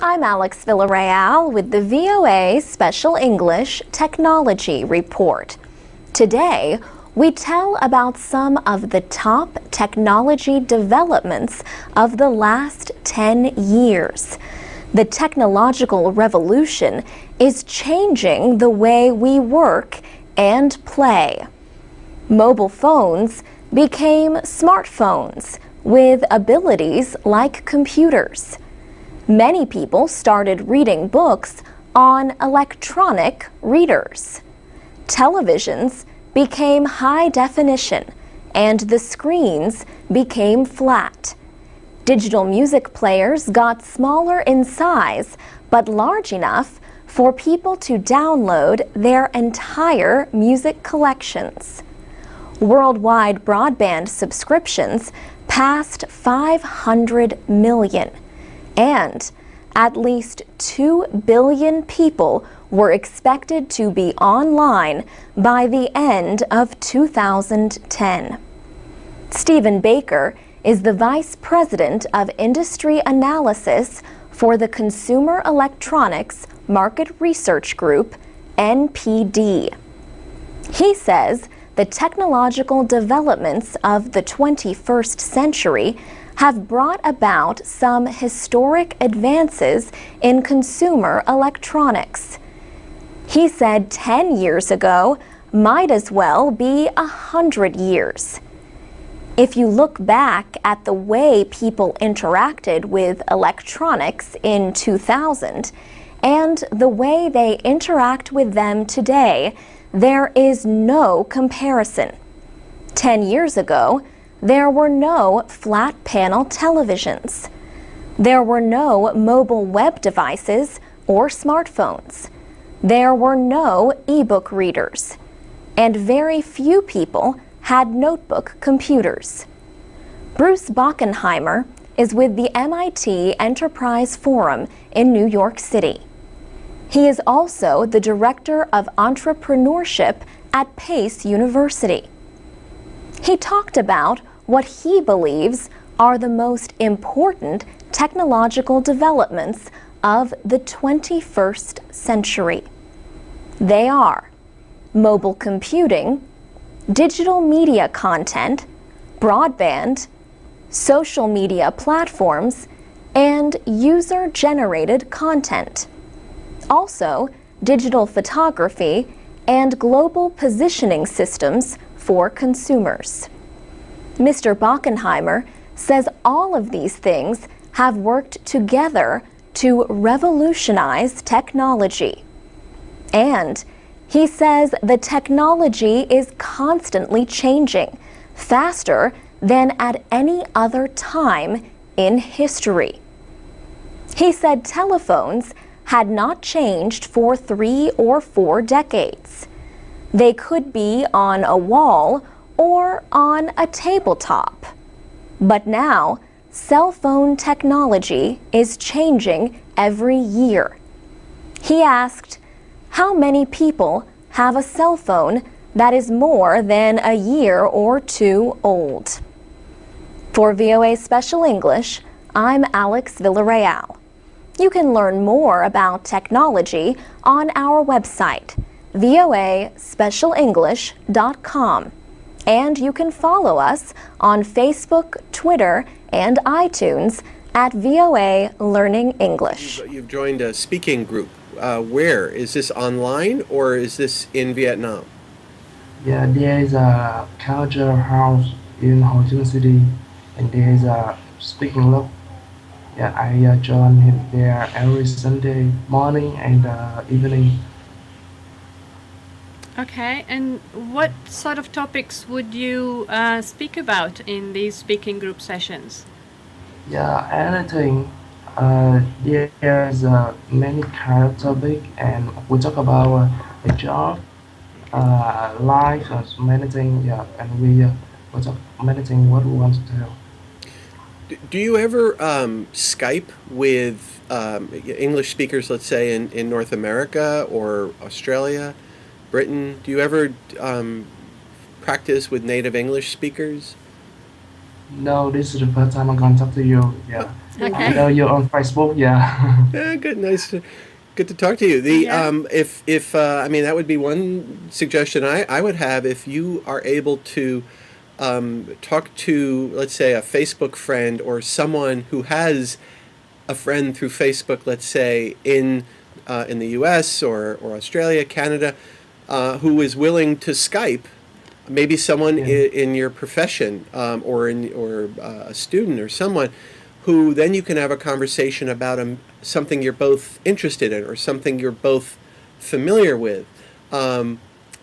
I'm Alex Villarreal with the VOA Special English Technology Report. Today, we tell about some of the top technology developments of the last 10 years. The technological revolution is changing the way we work and play. Mobile phones became smartphones with abilities like computers. Many people started reading books on electronic readers. Televisions became high definition, and the screens became flat. Digital music players got smaller in size, but large enough for people to download their entire music collections. Worldwide broadband subscriptions passed 500 million. And at least 2 billion people were expected to be online by the end of 2010. Stephen Baker is the Vice President of Industry Analysis for the Consumer Electronics Market Research Group, NPD. He says the technological developments of the 21st century have brought about some historic advances in consumer electronics. He said 10 years ago might as well be 100 years. If you look back at the way people interacted with electronics in 2000 and the way they interact with them today, there is no comparison. 10 years ago, there were no flat panel televisions. There were no mobile web devices or smartphones. There were no e-book readers. And very few people had notebook computers. Bruce Bockenheimer is with the MIT Enterprise Forum in New York City. He is also the Director of Entrepreneurship at Pace University. He talked about what he believes are the most important technological developments of the 21st century. They are mobile computing, digital media content, broadband, social media platforms, and user-generated content. Also, digital photography and global positioning systems for consumers. Mr. Bockenheimer says all of these things have worked together to revolutionize technology. And he says the technology is constantly changing, faster than at any other time in history. He said telephones had not changed for 3 or 4 decades. They could be on a wall or on a tabletop. But now, cell phone technology is changing every year. He asked, how many people have a cell phone that is more than a year or 2 old? For VOA Special English, I'm Alex Villarreal. You can learn more about technology on our website, voaspecialenglish.com. And you can follow us on Facebook, Twitter, and iTunes at VOA Learning English. You've joined a speaking group. Where? Is this online or is this in Vietnam? Yeah, there is a culture house in Ho Chi Minh City, and there is a speaking club. Yeah, I join him there every Sunday morning and evening. Okay, and what sort of topics would you speak about in these speaking group sessions? Yeah, anything. There's many kind of topic, and we talk about the job, life, many things. Yeah, and we talk many things what we want to do. Do you ever Skype with English speakers, let's say in North America or Australia, Britain? Do you ever practice with native English speakers? No, this is the first time I'm gonna talk to you. Yeah, I Okay. know you're on Facebook. Yeah. Yeah, good, good to talk to you. The Yeah. if I mean that would be one suggestion I would have if you are able to talk to, let's say, a Facebook friend or someone who has a friend through Facebook, let's say in the U.S. or Australia, Canada, who is willing to Skype, maybe someone Yeah. in your profession or a student or someone who then you can have a conversation about something you're both interested in or something you're both familiar with.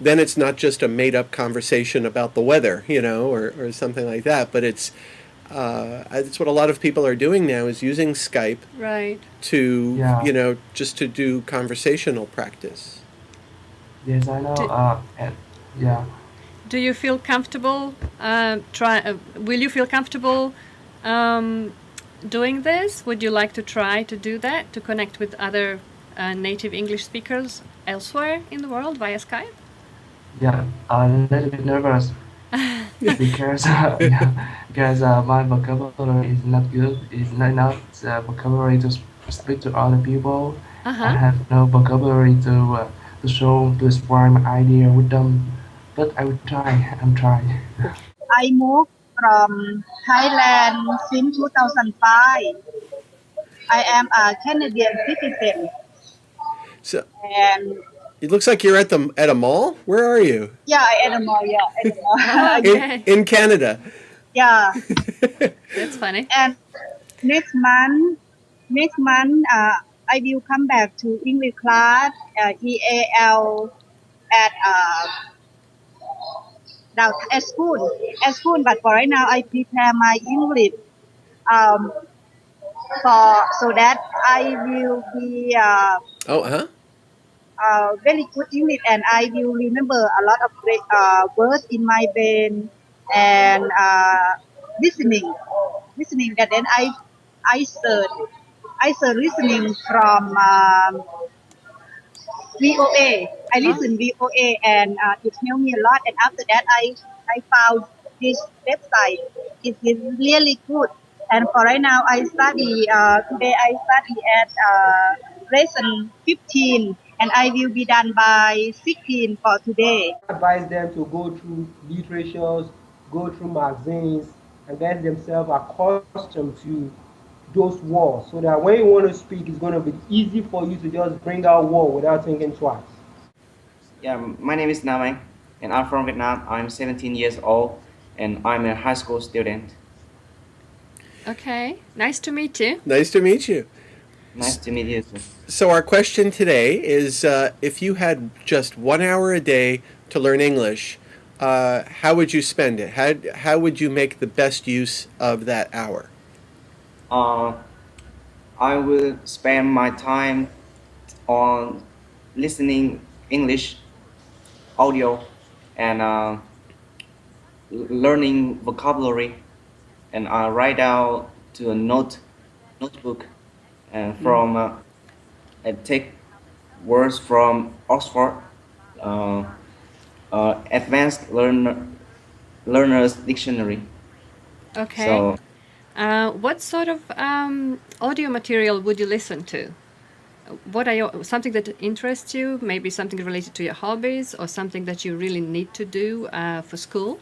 Then it's not just a made up conversation about the weather, or something like that, but it's what a lot of people are doing now is using Skype Right. to, Yeah. just to do conversational practice. Yes, I know. Do, And yeah. do you feel comfortable? Will you feel comfortable doing this? Would you like to try to do that to connect with other native English speakers elsewhere in the world via Skype? Yeah, I'm a little bit nervous because yeah, because my vocabulary is not good. It's not enough vocabulary to speak to other people. Uh I huh. have no vocabulary to show to explain my idea with them. But I will try. I'm trying. I moved from Thailand since 2005. I am a Canadian citizen, So and it looks like you're at a mall. Where are you? yeah, animal, yeah, animal. Okay. In Canada. Yeah, That's funny. and next month, I will come back to English class, EAL at now at school. But for right now, I prepare my English um so that I will be Oh, huh? very good English, and I will remember a lot of great words in my brain, and listening, that then I search listening from VOA. I Oh, listen VOA, and it helped me a lot. And after that, I found this website. It is really good. And for right now, I study. Today I study at lesson 15, and I will be done by 16 for today. Advise them to go through literatures, go through magazines, and get themselves accustomed to those words so that when you want to speak, it's going to be easy for you to just bring out word without thinking twice. Yeah, my name is Namang, and I'm from Vietnam. I'm 17 years old, and I'm a high school student. okay. Nice to meet you. Nice to meet you. Nice to meet you too. So our question today is, if you had just 1 hour a day to learn English, how would you spend it? How would you make the best use of that hour? Uh, I will spend my time on listening English audio and learning vocabulary, and I write out to a notebook, and from I take words from Oxford uh, Advanced Learners Dictionary. Okay. So What sort of audio material would you listen to? What are something that interests you? Maybe something related to your hobbies, or something that you really need to do for school?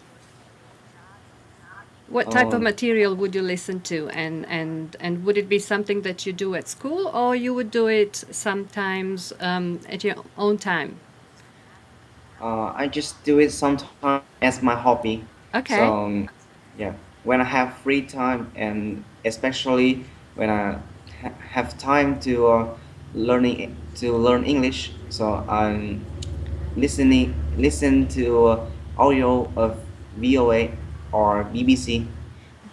What type of um, material would you listen to, and would it be something that you do at school, or you would do it sometimes at your own time? I just do it sometimes as my hobby. So Okay. yeah, when I have free time, and especially when I have time to learn English, so I'm listen to audio of VOA or BBC.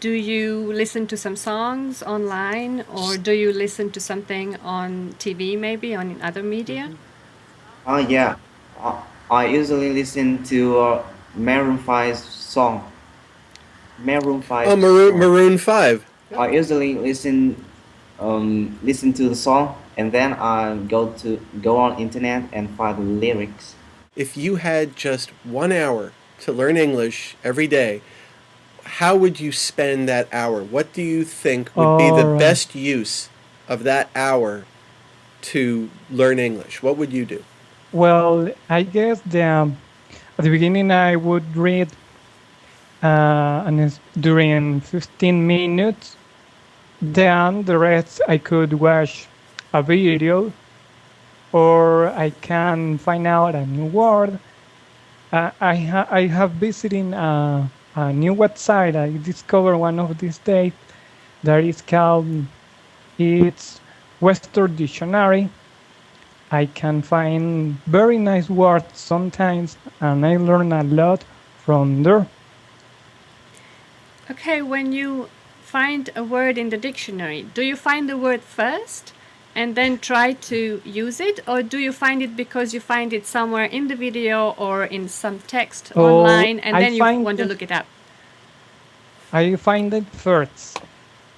Do you listen to some songs online, or do you listen to something on TV, maybe on other media? Yeah, I usually listen to Maroon 5 song. Maroon Oh, 5 Maroon, song. Maroon 5. I usually listen to the song, and then I go on internet and find the lyrics. If you had just 1 hour to learn English every day, how would you spend that hour? What do you think would be the All right. best use of that hour to learn English? What would you do? Well, I guess at the beginning I would read during 15 minutes. Then the rest I could watch a video, or I can find out a new word. I have visited a new website. I discovered one of these days that is called it's Western Dictionary. I can find very nice words sometimes, and I learn a lot from there. Okay, when you find a word in the dictionary, do you find the word first and then try to use it, or do you find it because you find it somewhere in the video or in some text online and then you want to look it up? I find it first.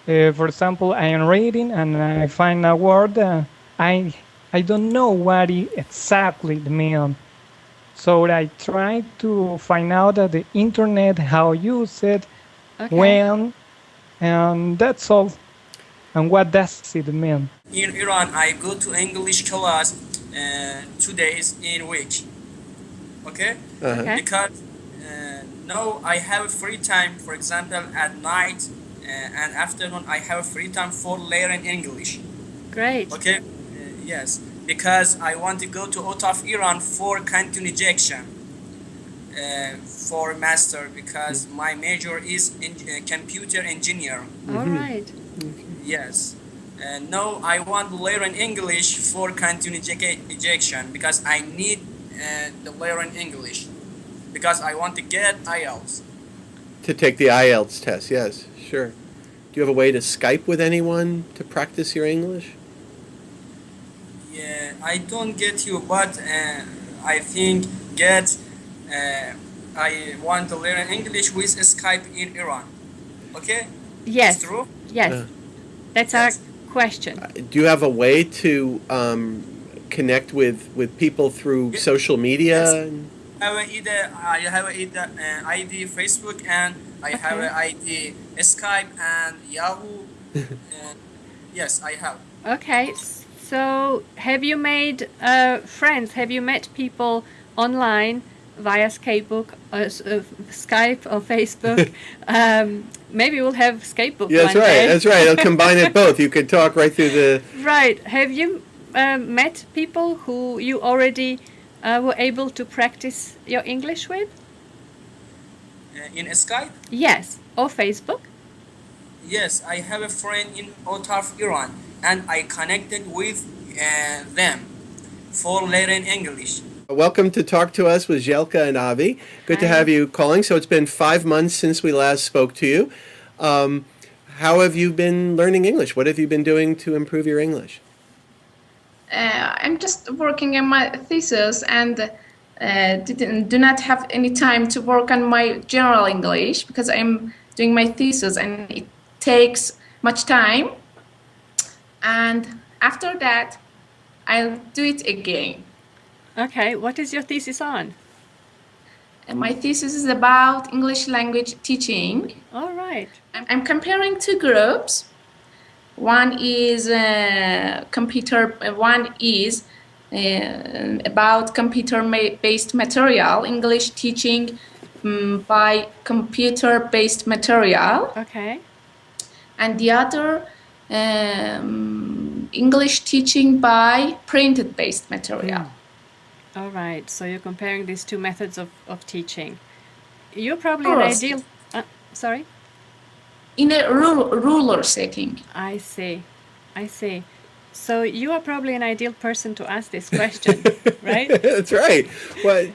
For example, I am reading and I find a word. I don't know what it exactly means. So I try to find out at the internet how use it, when, and that's all. And what does it mean? In Iran, I go to English class 2 days in a week. Okay? Because now I have free time, for example, at night and afternoon, I have free time for learning English. Great. Okay? Yes, because I want to go to out of Iran for continuation for master, because my major is in computer engineer. All right. Yes. And now I want to learn English for continuation because I need to learn English because I want to get IELTS. To take the IELTS test, yes, sure. Do you have a way to Skype with anyone to practice your English? Yeah, I don't get you, but I think I want to learn English with Skype in Iran. Okay? Yes. It's true? Yes. That's our question. Do you have a way to connect with people through social media? Yes. I have either ID Facebook, and I have an ID Skype and Yahoo. Yes, I have. Okay. So have you made friends? Have you met people online via Skype or Facebook? Maybe we'll have Skypebook. Yeah, that's one right. day. That's right. I'll combine it both. You can talk right through the. Right. Have you met people who you already were able to practice your English with? In Skype? Yes. Or Facebook? Yes, I have a friend in out of Iran, and I connected with them for learning English. Welcome to Talk to Us with Jelka and Avi. Good to have you calling. So it's been 5 months since we last spoke to you. How have you been learning English? What have you been doing to improve your English? I'm just working on my thesis and do not have any time to work on my general English because I'm doing my thesis and it takes much time. And after that, I'll do it again. Okay, what is your thesis on? My thesis is about English language teaching. All right. I'm comparing two groups. One is about computer-based material, English teaching by computer-based material. Okay. And the other, English teaching by printed-based material. All right, so you're comparing these two methods of teaching. You're probably an Correct. ideal... sorry? In a rural setting. I see. So you are probably an ideal person to ask this question, right? That's right. Well,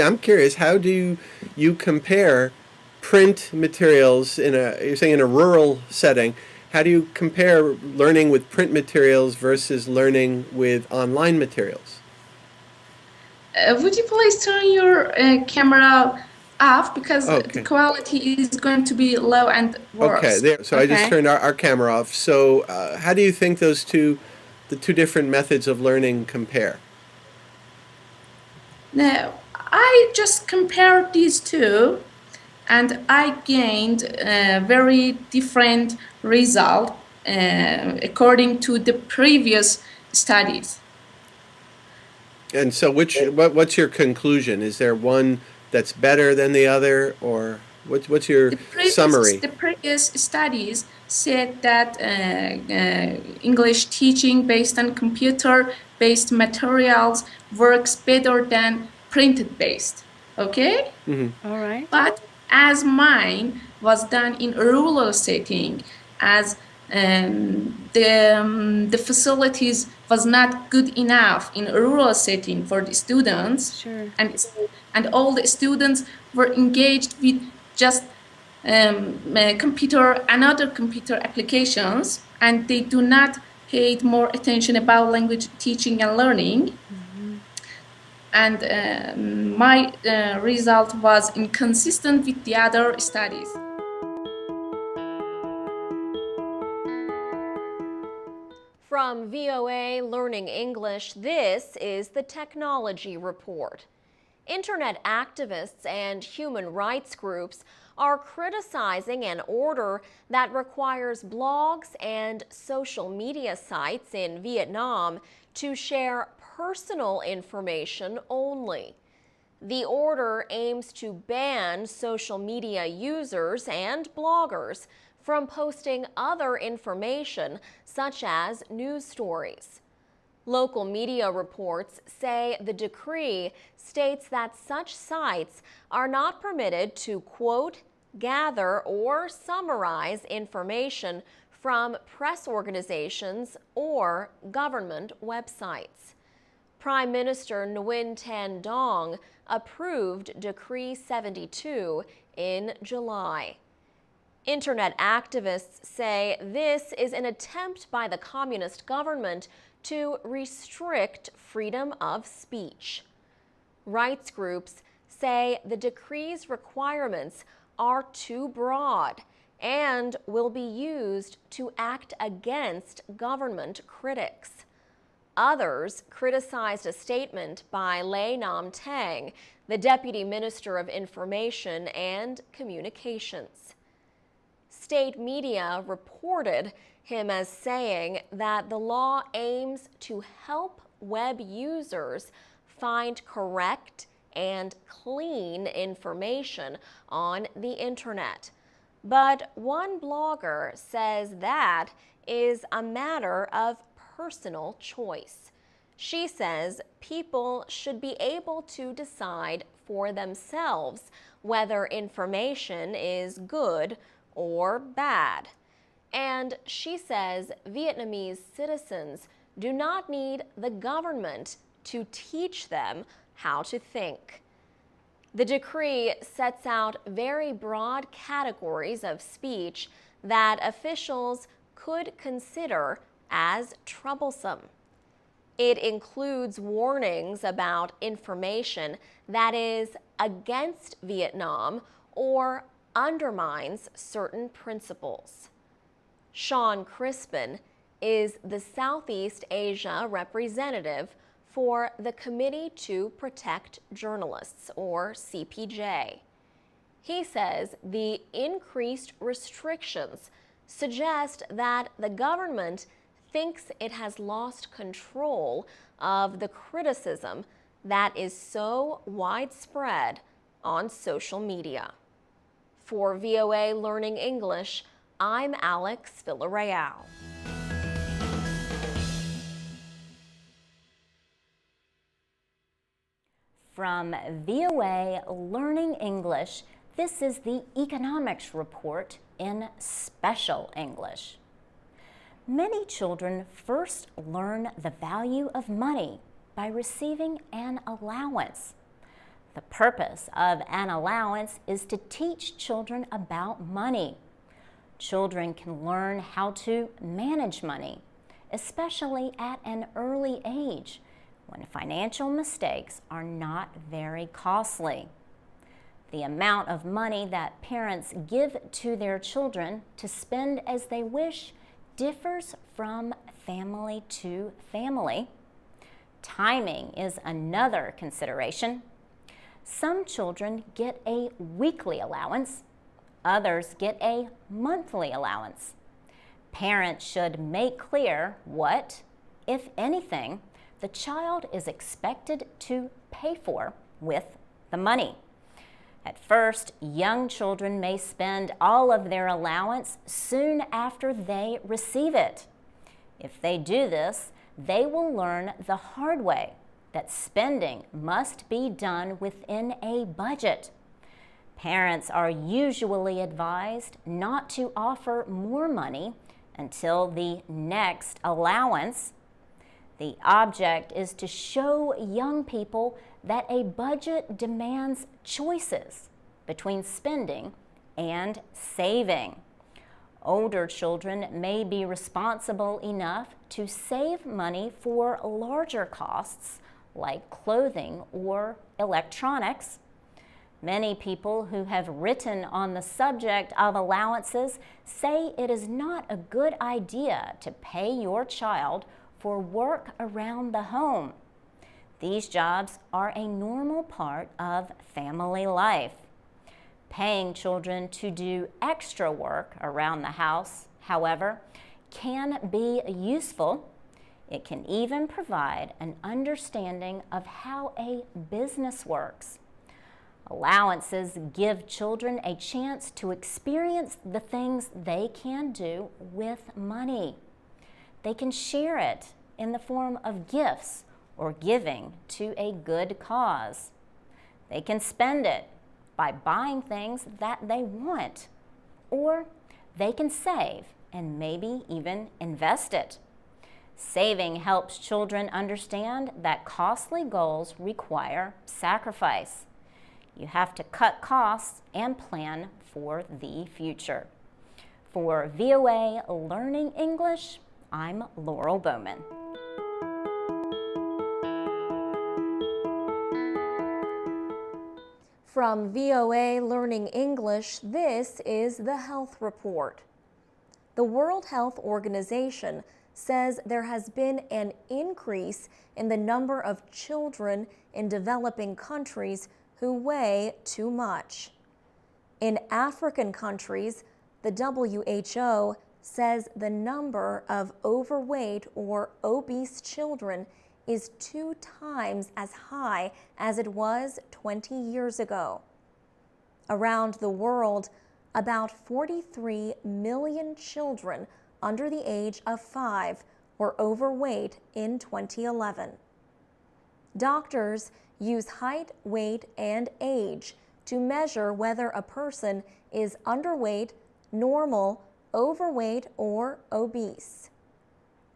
I'm curious, how do you compare print materials you're saying in a rural setting? How do you compare learning with print materials versus learning with online materials? Would you please turn your camera off because the quality is going to be low and worse. Okay, there. So I just turned our camera off. So how do you think the two different methods of learning compare? Now, I just compared these two and I gained a very different result according to the previous studies. And so what's your conclusion? Is there one that's better than the other, or what's your summary? The previous studies said that English teaching based on computer-based materials works better than printed-based. Okay? Mm-hmm. All right. But as mine was done in a rural setting, as the facilities was not good enough in a rural setting for the students, Sure. and all the students were engaged with just another computer applications, and they do not paid more attention about language teaching and learning. And my result was inconsistent with the other studies. From VOA Learning English, this is the Technology Report. Internet activists and human rights groups are criticizing an order that requires blogs and social media sites in Vietnam to share personal information only. The order aims to ban social media users and bloggers from posting other information such as news stories. Local media reports say the decree states that such sites are not permitted to, quote, gather or summarize information from press organizations or government websites. Prime Minister Nguyen Thanh Dong approved Decree 72 in July. Internet activists say this is an attempt by the communist government to restrict freedom of speech. Rights groups say the decree's requirements are too broad and will be used to act against government critics. Others criticized a statement by Lê Nam Thang, the Deputy Minister of Information and Communications. State media reported him as saying that the law aims to help web users find correct and clean information on the internet. But one blogger says that is a matter of personal choice. She says people should be able to decide for themselves whether information is good or bad. And she says Vietnamese citizens do not need the government to teach them how to think. The decree sets out very broad categories of speech that officials could consider as troublesome. It includes warnings about information that is against Vietnam or undermines certain principles. Sean Crispin is the Southeast Asia representative for the Committee to Protect Journalists, or CPJ. He says the increased restrictions suggest that the government thinks it has lost control of the criticism that is so widespread on social media. For VOA Learning English, I'm Alex Villarreal. From VOA Learning English, this is the Economics Report in Special English. Many children first learn the value of money by receiving an allowance. The purpose of an allowance is to teach children about money. Children can learn how to manage money, especially at an early age, when financial mistakes are not very costly. The amount of money that parents give to their children to spend as they wish differs from family to family. Timing is another consideration. Some children get a weekly allowance, others get a monthly allowance. Parents should make clear what, if anything, the child is expected to pay for with the money. At first, young children may spend all of their allowance soon after they receive it. If they do this, they will learn the hard way that spending must be done within a budget. Parents are usually advised not to offer more money until the next allowance. The object is to show young people that a budget demands choices between spending and saving. Older children may be responsible enough to save money for larger costs like clothing or electronics. Many people who have written on the subject of allowances say it is not a good idea to pay your child for work around the home. These jobs are a normal part of family life. Paying children to do extra work around the house, however, can be useful. It can even provide an understanding of how a business works. Allowances give children a chance to experience the things they can do with money. They can share it in the form of gifts or giving to a good cause. They can spend it by buying things that they want, or they can save and maybe even invest it. Saving helps children understand that costly goals require sacrifice. You have to cut costs and plan for the future. For VOA Learning English, I'm Laurel Bowman. From VOA Learning English, this is the Health Report. The World Health Organization says there has been an increase in the number of children in developing countries who weigh too much. In African countries, the WHO says the number of overweight or obese children is 2 times as high as it was 20 years ago. Around the world, about 43 million children under the age of 5 were overweight in 2011. Doctors use height, weight, and age to measure whether a person is underweight, normal, overweight, or obese.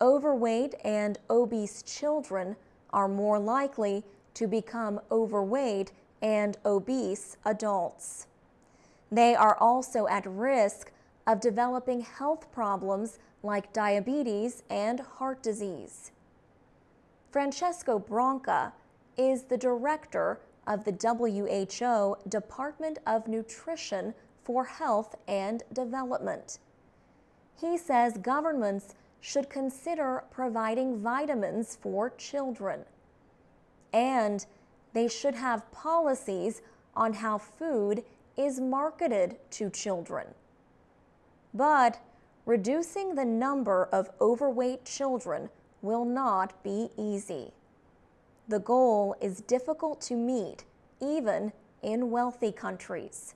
Overweight and obese children are more likely to become overweight and obese adults. They are also at risk of developing health problems like diabetes and heart disease. Francesco Branca is the director of the WHO Department of Nutrition for Health and Development. He says governments should consider providing vitamins for children, and they should have policies on how food is marketed to children. But reducing the number of overweight children will not be easy. The goal is difficult to meet, even in wealthy countries.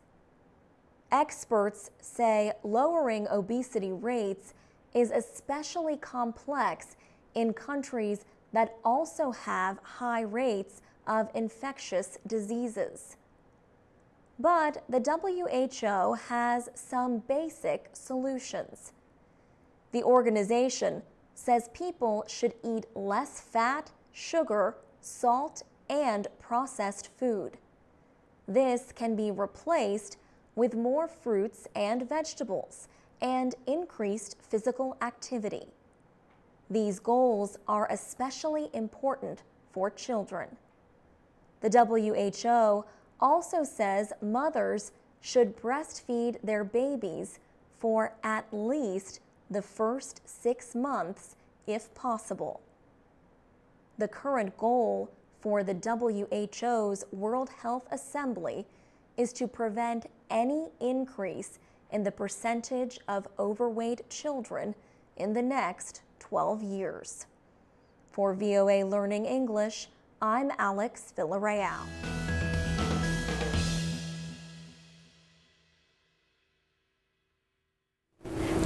Experts say lowering obesity rates is especially complex in countries that also have high rates of infectious diseases. But the WHO has some basic solutions. The organization says people should eat less fat, sugar, salt, and processed food. This can be replaced with more fruits and vegetables and increased physical activity. These goals are especially important for children. The WHO also says mothers should breastfeed their babies for at least the first 6 months if possible. The current goal for the WHO's World Health Assembly is to prevent any increase in the percentage of overweight children in the next 12 years. For VOA Learning English, I'm Alex Villarreal.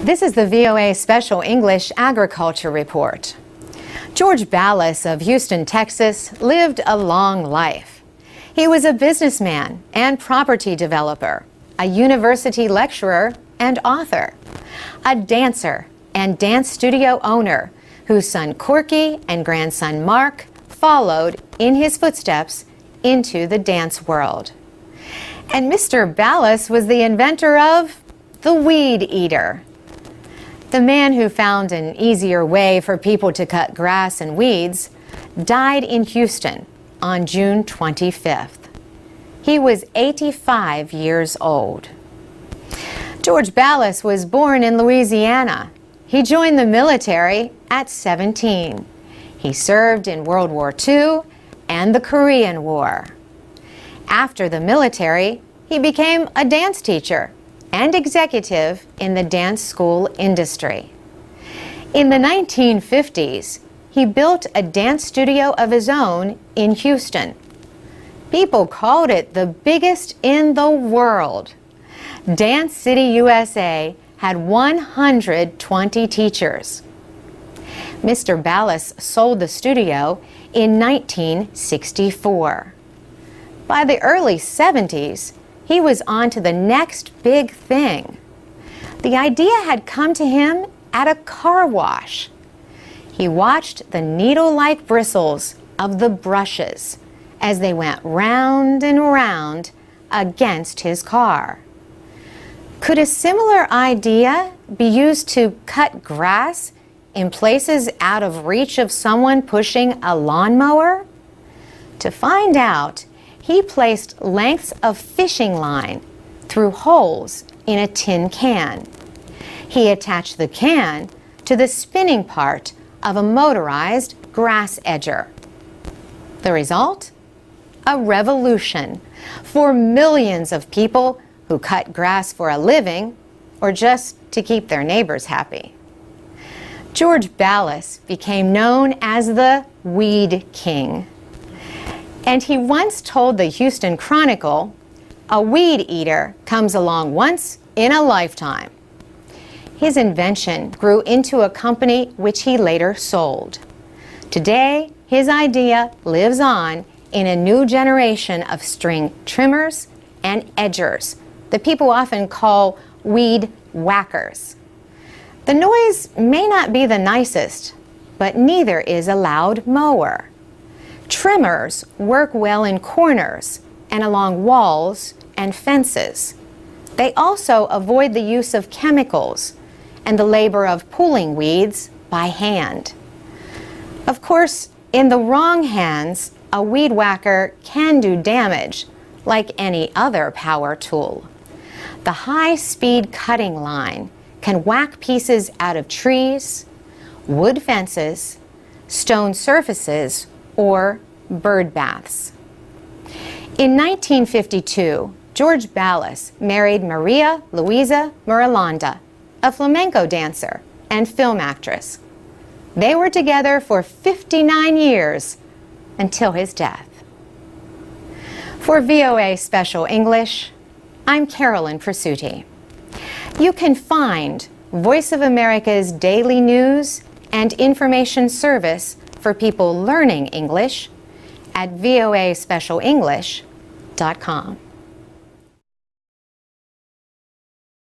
This is the VOA Special English Agriculture Report. George Ballas of Houston, Texas, lived a long life. He was a businessman and property developer, a university lecturer and author, a dancer and dance studio owner whose son Corky and grandson Mark followed in his footsteps into the dance world. And Mr. Ballas was the inventor of the weed eater. The man who found an easier way for people to cut grass and weeds died in Houston on June 25th. He was 85 years old. George Ballas was born in Louisiana. He joined the military at 17. He served in World War II and the Korean War. After the military, he became a dance teacher and executive in the dance school industry. In the 1950s, he built a dance studio of his own in Houston. People called it the biggest in the world. Dance City, USA had 120 teachers. Mr. Ballas sold the studio in 1964. By the early 70s, he was on to the next big thing. The idea had come to him at a car wash. He watched the needle-like bristles of the brushes as they went round and round against his car. Could a similar idea be used to cut grass in places out of reach of someone pushing a lawnmower? To find out, he placed lengths of fishing line through holes in a tin can. He attached the can to the spinning part of a motorized grass edger. The result? A revolution for millions of people who cut grass for a living or just to keep their neighbors happy. George Ballas became known as the Weed King. And he once told the Houston Chronicle, "A weed eater comes along once in a lifetime." His invention grew into a company which he later sold. Today, his idea lives on in a new generation of string trimmers and edgers that people often call weed whackers. The noise may not be the nicest, but neither is a loud mower. Trimmers work well in corners and along walls and fences. They also avoid the use of chemicals and the labor of pulling weeds by hand. Of course, in the wrong hands, a weed whacker can do damage like any other power tool. The high-speed cutting line can whack pieces out of trees, wood fences, stone surfaces, or bird baths. In 1952, George Ballas married Maria Luisa Miralanda, a flamenco dancer and film actress. They were together for 59 years until his death. For VOA Special English, I'm Carolyn Presutti. You can find Voice of America's daily news and information service for people learning English at voaspecialenglish.com.